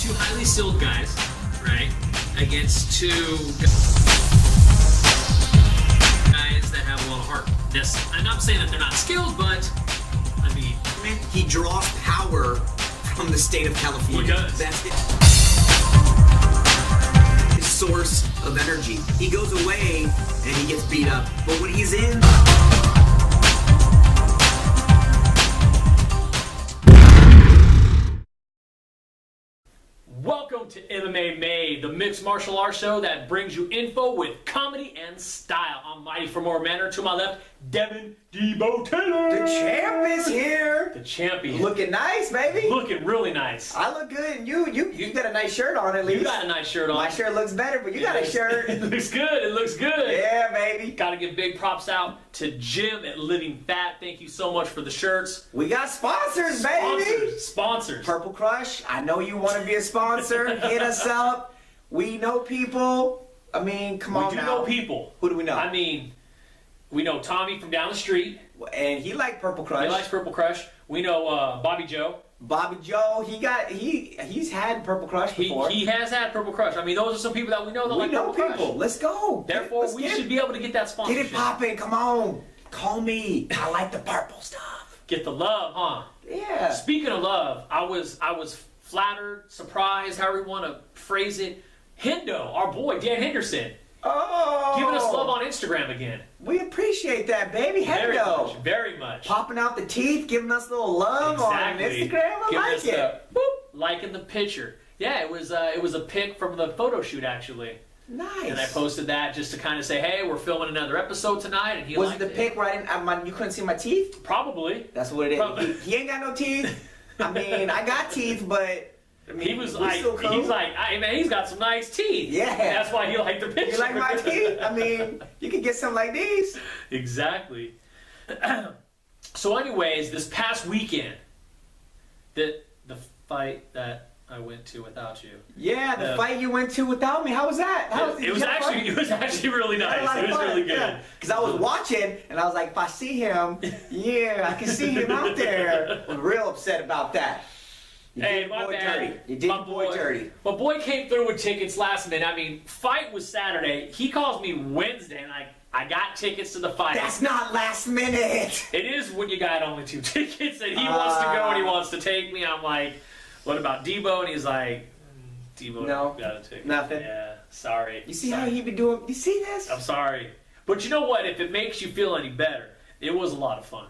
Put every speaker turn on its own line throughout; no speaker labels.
two highly skilled guys, right, against two guys that have a lot of heart. This, I'm not saying that they're not skilled, but I mean,
he draws power from the state of California.
He does.
That's his source of energy. He goes away and he gets beat up, but when he's in.
Welcome to MMA MADE, the mixed martial arts show that brings you info with comedy and style. I'm Mighty from morbidmanner. To my left, Devin Debo Taylor.
The champ is here.
The champion.
Looking nice, baby.
Looking really nice.
I look good, and you got a nice shirt on at least.
You got a nice shirt on.
My shirt looks better, but you got a shirt.
It looks good. It looks good.
Yeah, baby.
Got to give big props out to Jim at Living Fat. Thank you so much for the shirts.
We got sponsors, baby.
Sponsors.
Purple Crush. I know you want to be a sponsor. Hit us up. We know people. I mean, come on now.
We do know people.
Who do we know?
I mean, we know Tommy from down the street.
And he liked Purple Crush.
He likes Purple Crush. We know Bobby Joe.
Bobby Joe, he's had Purple Crush before.
He has had Purple Crush. I mean, those are some people that we know that like Purple Crush.
People. Let's go.
Therefore, we should be able to get that sponsorship.
Get it popping. Come on. Call me. I like the purple stuff.
Get the love, huh?
Yeah.
Speaking of love, I was flattered, surprised, however you want to phrase it. Hendo, our boy Dan Henderson, giving us love on Instagram again.
We appreciate that, baby. Hendo.
Very much.
Popping out the teeth, giving us a little love on Instagram. I like it.
Liking the picture. Yeah, it was a pic from the photo shoot actually.
Nice.
And I posted that just to kind of say, hey, we're filming another episode tonight, and he
was
liked
it the pic where you couldn't see my teeth?
Probably.
That's what it is. He ain't got no teeth. I mean, I got teeth, but. I mean,
he was like, he's like, hey man, he's got some nice teeth.
Yeah.
That's why he liked the picture.
You like my teeth? I mean, you can get some like these.
Exactly. So anyways, this past weekend, the fight that I went to without you.
Yeah, the fight you went to without me. How was that?
It was actually really nice. It was really good.
Because I was watching and I was like, if I see him, yeah, I can see him out there. I'm real upset about that.
Hey, my bad.
You did your boy dirty.
My boy came through with tickets last minute. I mean, fight was Saturday. He calls me Wednesday, and I got tickets to the fight.
That's not last minute.
It is when you got only 2 tickets, and he wants to go and he wants to take me. I'm like, what about Debo? And he's like, Debo,
no,
got a ticket.
Nothing.
Yeah, sorry.
You see how he be doing? You see this?
I'm sorry. But you know what? If it makes you feel any better, it was a lot of fun.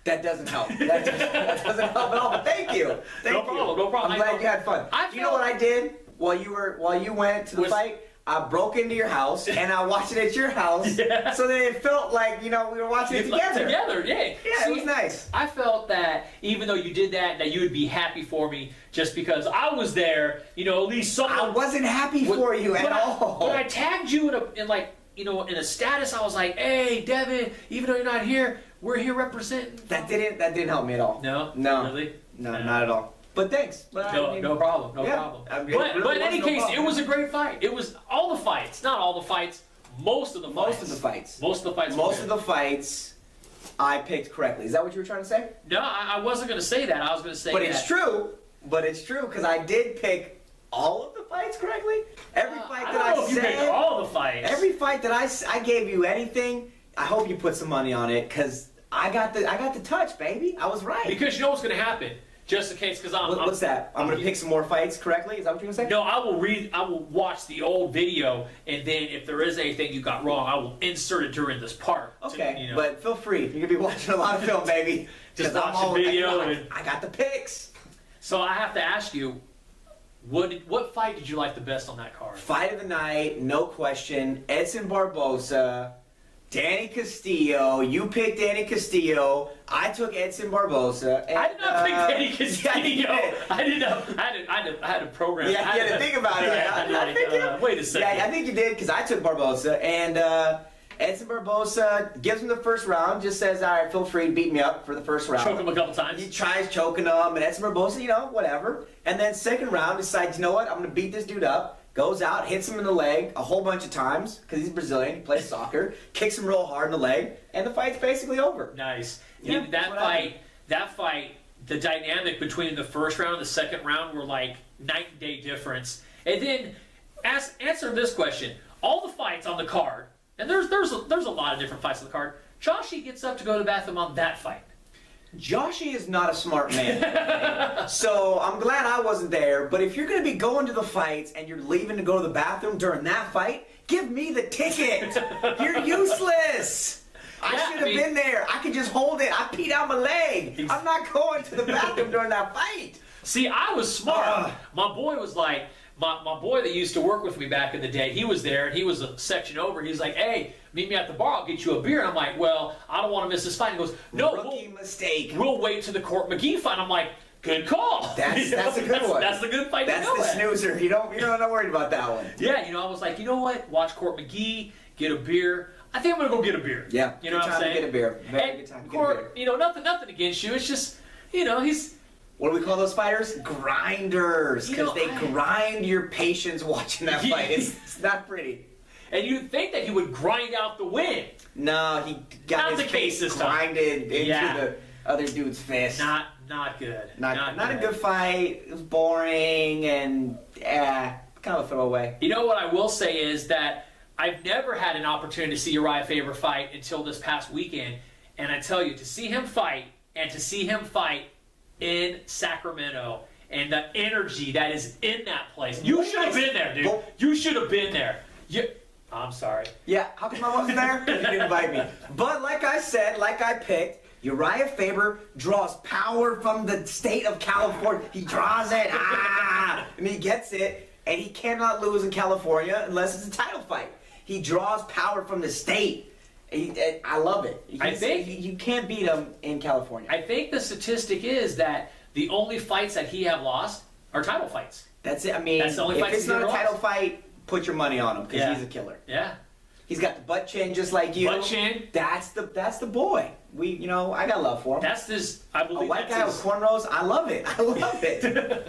That doesn't help. That doesn't help at all. Thank you.
No problem.
I'm glad you had fun. You know what I did while you went to the fight? I broke into your house and I watched it at your house. Yeah. So that it felt like, we were watching it together.
Yeah.
Yeah, it was nice.
I felt that even though you did that you would be happy for me just because I was there, at least someone.
I wasn't happy for you at all.
When I tagged you in a status, I was like, hey, Devin, even though you're not here, we're here representing.
That didn't help me at all.
No?
Really? No, not at all. But thanks.
No problem. But in any case, it was a great fight. It was all the fights. Not all the fights. Most of the fights, I picked correctly. Is that what you were trying to say? No, I wasn't going to say that. I was going to say
But it's true. But it's true because I did pick all of the fights correctly. Every fight that I said.
You picked all the fights.
Every fight that I gave you anything. I hope you put some money on it because I got the touch, baby. I was right.
Because you know what's going to happen. Just in case, because
what's that? I'm going to pick some more fights correctly? Is that what you're going to say?
No, I will watch the old video, and then if there is anything you got wrong, I will insert it during this part.
Okay, but feel free. You're going to be watching a lot of film, baby.
Just watch the video.
I got the picks.
So I have to ask you, what fight did you like the best on that card?
Fight of the night, no question. Edson Barboza. Danny Castillo, you picked Danny Castillo. I took Edson Barboza. And,
I did not pick Danny Castillo. I did not. I had a program.
Yeah, you had to think about it.
Wait a second.
Yeah, I think you did because I took Barboza. And Edson Barboza gives him the first round, just says, all right, feel free to beat me up for the first round.
Choke him a couple times.
He tries choking him, and Edson Barboza, whatever. And then second round decides, you know what, I'm going to beat this dude up. Goes out, hits him in the leg a whole bunch of times because he's Brazilian. He plays soccer. Kicks him real hard in the leg, and the fight's basically over.
Nice. Yeah, that fight the dynamic between the first round and the second round were like night and day difference. And then answer this question: all the fights on the card, and there's a lot of different fights on the card. Joshy gets up to go to the bathroom on that fight.
Joshy is not a smart man. Okay? So I'm glad I wasn't there, but if you're going to be going to the fights and you're leaving to go to the bathroom during that fight, give me the ticket. You're useless. I should have been there. I could just hold it. I peed out my leg. I'm not going to the bathroom during that fight.
See, I was smart. My boy was like, my boy that used to work with me back in the day, he was there, and he was a section over. He's like, hey, meet me at the bar. I'll get you a beer. And I'm like, well, I don't want to miss this fight. He goes, no,
Rookie mistake.
We'll wait to the Court McGee fight. I'm like, good call.
That's a good one.
That's the good fight.
That's the snoozer. You're not worried about that one.
Yeah, I was like, you know what? Watch Court McGee, get a beer. I think I'm gonna go get a beer.
Yeah,
you know what I'm saying?
To get a beer. Very good time to get a beer.
Nothing against you. It's just, he's.
What do we call those fighters? Grinders, because they grind your patience watching that fight. It's not pretty.
And you'd think that he would grind out the win.
No, he got his face grinded into the other dude's fist.
Not good.
Not a good fight. It was boring and kind of a throwaway.
You know what I will say is that I've never had an opportunity to see Uriah Faber fight until this past weekend. And I tell you, to see him fight and to see him fight in Sacramento and the energy that is in that place. You should have been there, dude. You should have been there. I'm sorry.
Yeah, how come I wasn't there? You didn't invite me. But like I said, like I picked, Uriah Faber draws power from the state of California. He draws it, and he gets it, and he cannot lose in California unless it's a title fight. He draws power from the state. I love it.
I think
you can't beat him in California.
I think the statistic is that the only fights that he have lost are title fights.
That's it. I mean,
that's the only
if it's not a title fight, put your money on him because he's a killer.
Yeah.
He's got the butt chin just like you.
Butt chin.
That's the boy. I got love for him.
That's this. I believe
a white guy with cornrows. I love it. I love it.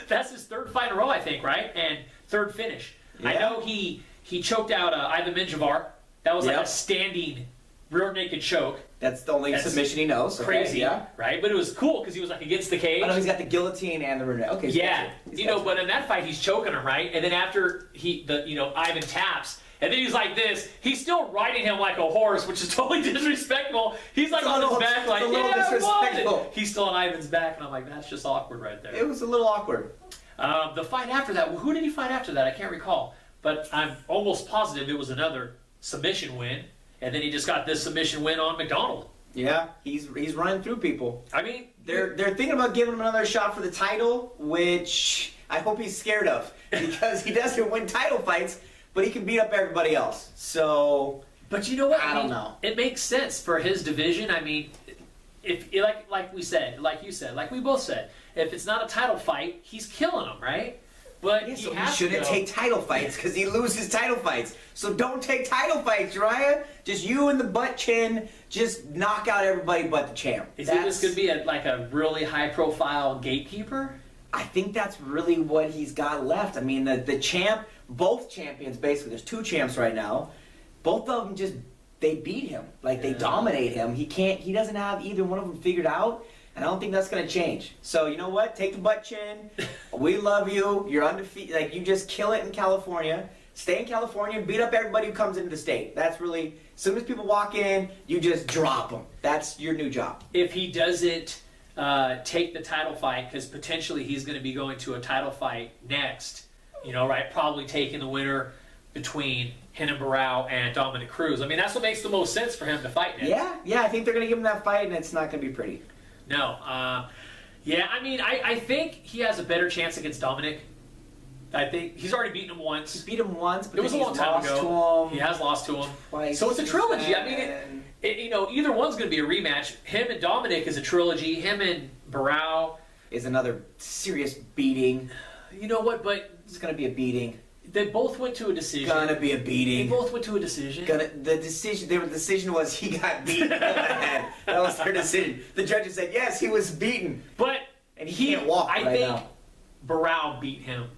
That's his third fight in a row, I think, right? And third finish. Yeah. I know he choked out Ivan Minjavar. That was like a standing rear naked choke.
That's the only submission he knows.
Crazy, right? But it was cool because he was like against the cage.
I know he's got the guillotine and the rear naked. Okay.
Yeah, but in that fight he's choking him, right? And then after Ivan taps, and then he's like this. He's still riding him like a horse, which is totally disrespectful. He's like on his back, like disrespectful. He's still on Ivan's back, and I'm like, that's just awkward right there.
It was a little awkward.
The fight after that, who did he fight after that? I can't recall, but I'm almost positive it was another submission win, and then he just got this submission win on McDonald.
Yeah, he's running through people.
I mean,
they're thinking about giving him another shot for the title, which I hope he's scared of because he doesn't win title fights, but he can beat up everybody else. So,
but you know what?
I don't know.
It makes sense for his division. I mean, if like we said, like you said, like we both said, if it's not a title fight, he's killing him, right? But
he shouldn't take title fights because he loses title fights. So don't take title fights, Uriah. Just you and the butt chin, just knock out everybody but the champ.
Is he just going to be a really high-profile gatekeeper?
I think that's really what he's got left. I mean, the champ, both champions basically, there's two champs right now. Both of them they beat him. They dominate him. He doesn't have either one of them figured out. And I don't think that's going to change. So, you know what? Take the butt chin. We love you. You're undefeated. You just kill it in California. Stay in California and beat up everybody who comes into the state. That's really, as soon as people walk in, you just drop them. That's your new job.
If he doesn't take the title fight, because potentially he's going to be going to a title fight next, right? Probably taking the winner between Renan Barão and Dominic Cruz. I mean, that's what makes the most sense for him to fight next.
Yeah, I think they're going to give him that fight, and it's not going to be pretty.
No. I mean, I think he has a better chance against Dominic. I think he's already beaten him once.
He's beat him once, but
it was a long time ago. He has lost to him.
Twice.
So it's a trilogy. I mean, either one's going to be a rematch. Him and Dominic is a trilogy. Him and Barão
is another serious beating.
You know what? But
it's going to be a beating.
They both went to a decision.
Gonna be a beating.
They both went to a decision.
The decision was he got beaten. That was their decision. The judges said yes, he was beaten, and he can't walk
I think Barão beat him.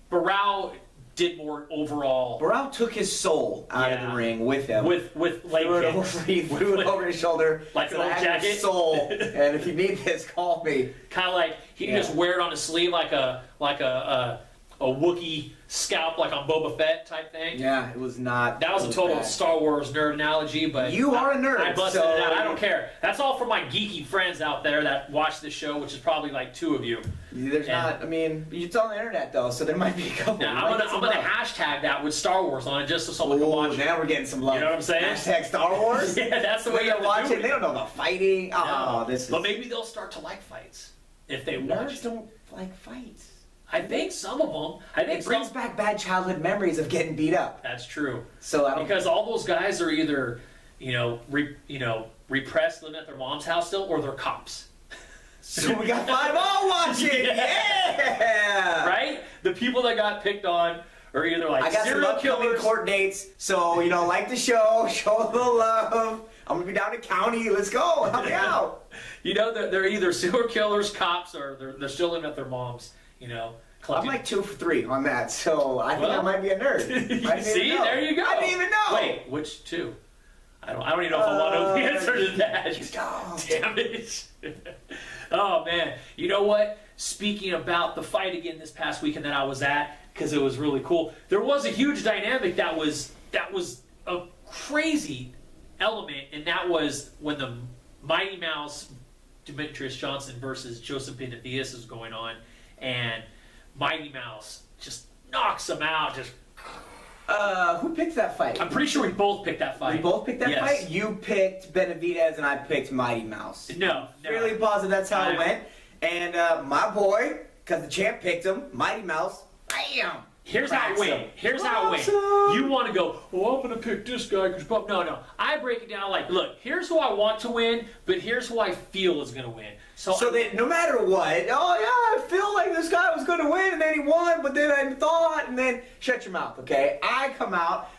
Barão did more overall.
Burrell took his soul out of the ring with him.
With leg kicks.
He threw it over his shoulder.
Like an old jacket.
Soul. And if you need this, call me.
Kind of like he can just wear it on his sleeve like a Wookiee scalp, like on Boba Fett type thing.
Yeah, it was not.
That was a total Star Wars nerd analogy, but
you are a nerd.
I busted it out. I don't care. That's all for my geeky friends out there that watch this show, which is probably like 2 of you.
There's not. I mean, it's on the internet though, so there might be a couple.
Now, I'm gonna hashtag that with Star Wars on it just so someone can watch it.
Now we're getting some love.
You know what I'm saying?
Hashtag Star Wars.
Yeah, that's the way you
watch it. They don't know about fighting.
No.
Oh, this is.
But maybe they'll start to like fights if they watch.
Nerds don't like fights.
I think some of them. I think
it brings back bad childhood memories of getting beat up.
That's true.
So
because all those guys are either, repressed, living at their mom's house still, or they're cops.
So we got 5-0 watching. Yeah.
Right? The people that got picked on are either like serial killers.
Court dates. So like the show, show the love. I'm gonna be down in county. Let's go. Help me out.
They're either serial killers, cops, or they're still living at their mom's.
I'm like 2 for 3 on that, so I think I might be a nerd.
See, there you go.
I didn't even know.
Wait, which 2? I don't even know if I want to know the answer to that. Damn it. Oh man, you know what? Speaking about the fight again this past weekend that I was at, because it was really cool. There was a huge dynamic that was a crazy element, and that was when the Mighty Mouse Demetrius Johnson versus Joseph Benavidez was going on. And Mighty Mouse just knocks him out.
Who picked that fight?
I'm pretty sure we both picked that fight.
We both picked that
Yes.
fight? You picked Benavidez and I picked Mighty Mouse.
No.
Fairly positive that's how it went. And my boy, because the champ picked him, Mighty Mouse, bam!
Here's how it went. Here's how it went. You want to go, I'm going to pick this guy. No. I break it down like, look, here's who I want to win, but here's who I feel is going to win.
So that no matter what, I feel like this guy was going to win, and then he won, but then I thought, and then shut your mouth, okay? I come out,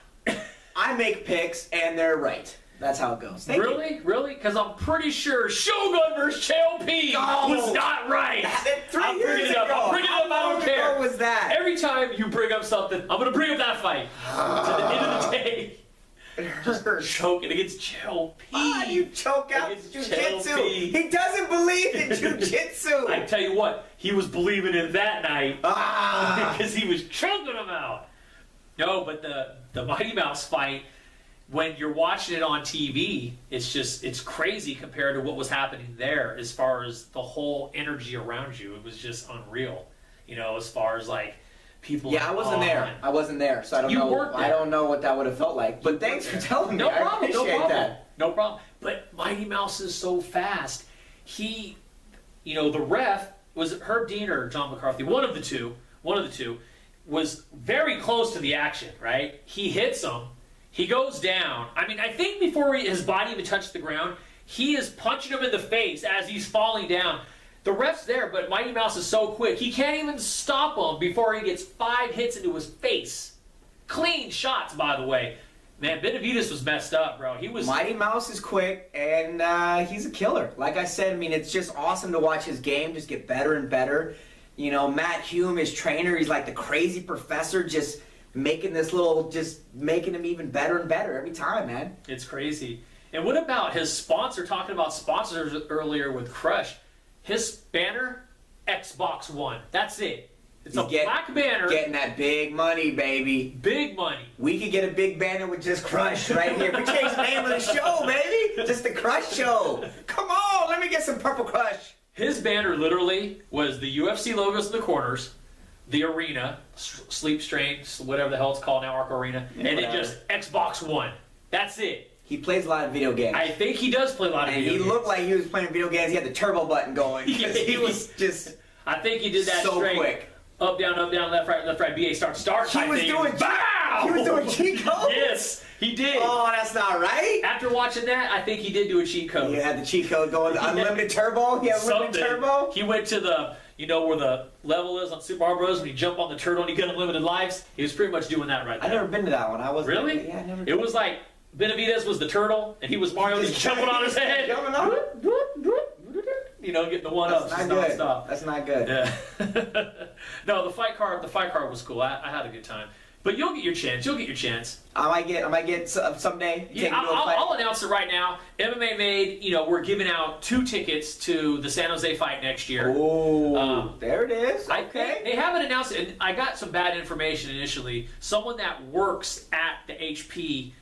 I make picks, and they're right. That's how it goes.
Really? Because I'm pretty sure Shogun versus Chael was not right.
3 years ago.
I'm bringing it up. I don't care.
How was that?
Every time you bring up something, I'm going to bring up that fight. To the end of the day. Just choking against Chael P.
You choke out jiu-jitsu. He doesn't believe in jiu-jitsu.
I tell you what, he was believing in that night because he was choking him out. No, but the Mighty Mouse fight, when you're watching it on TV, it's crazy compared to what was happening there as far as the whole energy around you. It was just unreal, as far as like people.
Yeah, I wasn't there, so I don't know. I don't know what that would have felt like. But thanks for telling me. I appreciate that.
No problem. But Mighty Mouse is so fast. He, the ref was it Herb Dean or John McCarthy, one of the two, was very close to the action. Right? He hits him. He goes down. I mean, I think before his body even touched the ground, he is punching him in the face as he's falling down. The ref's there, but Mighty Mouse is so quick, he can't even stop him before he gets 5 hits into his face. Clean shots, by the way. Man, Benavidez was messed up, bro.
Mighty Mouse is quick, and he's a killer. Like I said, I mean, it's just awesome to watch his game just get better and better. Matt Hume, his trainer, he's like the crazy professor, just making him even better and better every time, man.
It's crazy. And what about his sponsor? Talking about sponsors earlier with Crush. His banner, Xbox One. That's it. It's a black banner.
Getting that big money, baby.
Big money.
We could get a big banner with just Crush right here. We changed the name of the show, baby. Just the Crush Show. Come on, let me get some Purple Crush.
His banner literally was the UFC logos in the corners, the arena, Sleep Strain, whatever the hell it's called now, Arc Arena, and then just Xbox One. That's it.
He plays a lot of video games.
I think he does play a lot of video games.
And he looked like he was playing video games. He had the turbo button going. He was just
I think he did that
so
straight.
Quick.
Up, down, left, right, BA, start.
He was doing cheat codes?
Yes, he did.
Oh, that's not right.
After watching that, I think he did do a cheat code.
He had the cheat code going, unlimited turbo. He had unlimited turbo.
He went to the, where the level is on Super Mario Bros. When you jump on the turtle and you get unlimited lives. He was pretty much doing that right there.
I've never been to that one.
Really?
Yeah, I never.
It was like Benavidez was the turtle, and he was Mario just jumping on his head.
Jumping on it?
Getting the one-ups.
That's not good. That's not good.
Yeah. No, the fight card was cool. I had a good time. But you'll get your chance. You'll get your chance.
I might get someday.
Yeah, I'll announce it right now. MMA Made, we're giving out 2 tickets to the San Jose fight next year.
Oh, there it is. Okay.
They haven't announced it. And I got some bad information initially. Someone that works at the HP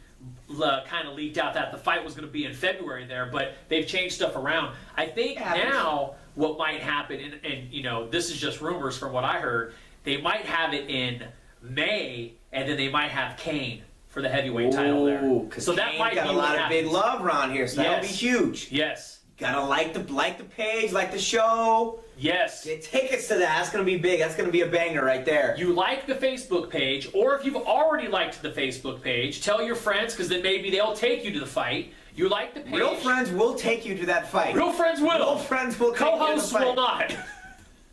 kind of leaked out that the fight was going to be in February there, but they've changed stuff around. I think now what might happen, and this is just rumors from what I heard, they might have it in May, and then they might have Kane for the heavyweight title there.
So that might got a lot of big love around here, so that'll be huge.
Yes.
Gotta like the page, like the show.
Yes.
Get tickets to that. That's gonna be big. That's gonna be a banger right there.
You like the Facebook page, or if you've already liked the Facebook page, tell your friends, because then maybe they'll take you to the fight. You like the page.
Real friends will take you to that fight.
Real friends will.
Real friends will take you to the fight.
Co-hosts will not.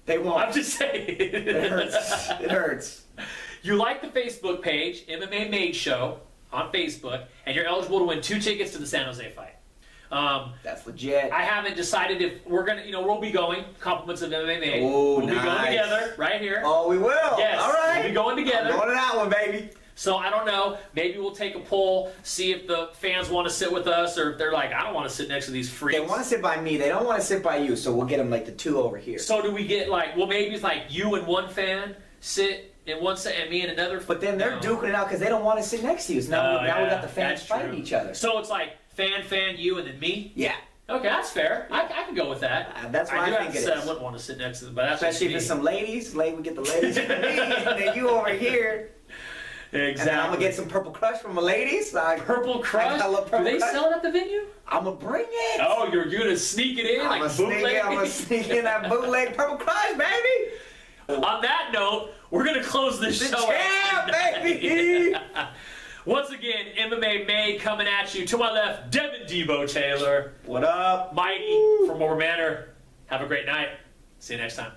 They won't.
I'm just saying.
It hurts. It hurts.
You like the Facebook page, MMA Made Show, on Facebook, and you're eligible to win 2 tickets to the San Jose fight.
That's legit.
I haven't decided if we're going to, we'll be going, compliments of MMA Made.
Oh,
we'll be going together right here.
Oh, we will?
Yes.
All right.
We'll be going together.
I'm going to that one, baby.
So I don't know, maybe we'll take a poll, see if the fans want to sit with us, or if they're like, I don't want to sit next to these freaks.
They want to sit by me. They don't want to sit by you, so we'll get them like the 2 over here.
So do we get maybe it's like you and one fan sit in one set and me and another.
But then they're duking it out because they don't want to sit next to you. So now we got the fans fighting each other.
So it's like fan, you, and then me?
Yeah.
Okay, that's fair. I can go with that.
That's what I think it is.
I wouldn't want to sit next to them, but that's
especially if it's some ladies. We get the ladies from me, and then you over here.
Exactly.
And then I'm going to get some Purple Crush from my ladies.
Purple Crush? Do they sell it at the venue?
I'm going to bring it.
Oh, you're going to sneak it in
I'm going to sneak in that bootleg Purple Crush, baby.
On that note, we're going to close this show
out. Baby.
Once again, MMA Made coming at you. To my left, Devin Debo Taylor.
What up?
Mighty from morbidmanner. Have a great night. See you next time.